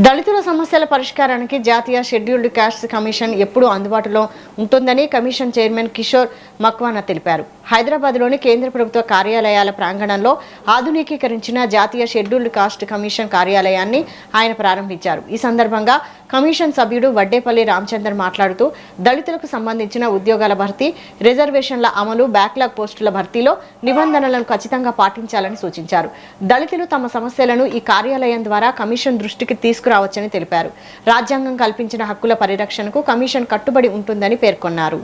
దళితుల సమస్యల పరిష్కారానికి జాతీయ షెడ్యూల్డ్ క్యాస్ట్ కమిషన్ ఎప్పుడూ అందుబాటులో ఉంటుందని కమిషన్ చైర్మన్ కిషోర్ మక్వానా తెలిపారు. హైదరాబాద్లోని కేంద్ర ప్రభుత్వ కార్యాలయాల ప్రాంగణంలో ఆధునికీకరించిన జాతీయ షెడ్యూల్డ్ కాస్ట్ కమిషన్ కార్యాలయాన్ని ఆయన ప్రారంభించారు. ఈ సందర్భంగా కమిషన్ సభ్యుడు వడ్డేపల్లి రామచందర్ మాట్లాడుతూ దళితులకు సంబంధించిన ఉద్యోగాల భర్తీ, రిజర్వేషన్ల అమలు, బ్యాక్లాగ్ పోస్టుల భర్తీలో నిబంధనలను ఖచ్చితంగా పాటించాలని సూచించారు. దళితులు తమ సమస్యలను ఈ కార్యాలయం ద్వారా కమిషన్ దృష్టికి తీసుకురావచ్చని తెలిపారు. రాజ్యాంగం కల్పించిన హక్కుల పరిరక్షణకు కమిషన్ కట్టుబడి ఉంటుందని పేర్కొన్నారు.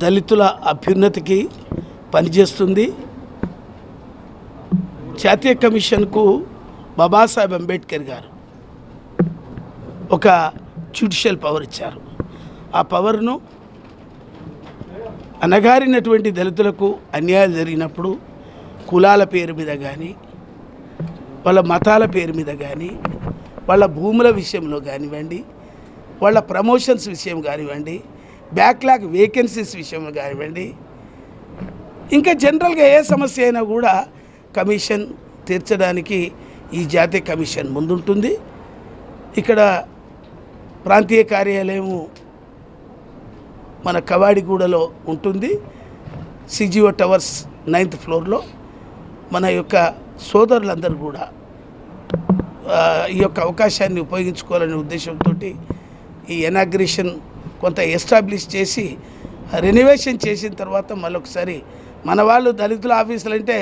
దళితుల అభ్యున్నతికి పనిచేస్తుంది. జాతీయ కమిషన్కు బాబాసాహెబ్ అంబేద్కర్ గారు ఒక జ్యుడిషియల్ పవర్ ఇచ్చారు. ఆ పవర్ను అణగారినటువంటి దళితులకు అన్యాయం జరిగినప్పుడు కులాల పేరు మీద కానీ, వాళ్ళ మతాల పేరు మీద కానీ, వాళ్ళ భూముల విషయంలో కానివ్వండి, వాళ్ళ ప్రమోషన్స్ విషయం కానివ్వండి, బ్యాక్లాగ్ వేకెన్సీస్ విషయంలో కానివ్వండి, ఇంకా జనరల్గా ఏ సమస్య అయినా కూడా కమిషన్ తీర్చడానికి ఈ జాతీయ కమిషన్ ముందుంటుంది. ఇక్కడ ప్రాంతీయ కార్యాలయము మన కవాడిగూడలో ఉంటుంది. సిజిఓ టవర్స్ 9th ఫ్లోర్లో. మన యొక్క సోదరులందరూ కూడా ఈ యొక్క అవకాశాన్ని ఉపయోగించుకోవాలనే ఉద్దేశంతో ఈ ఇనాగ్రేషన్ కొంత ఎస్టాబ్లిష్ చేసి రెనోవేషన్ చేసిన తర్వాత మళ్ళొకసారి మన వాళ్ళు దళితుల ఆఫీసులు అంటే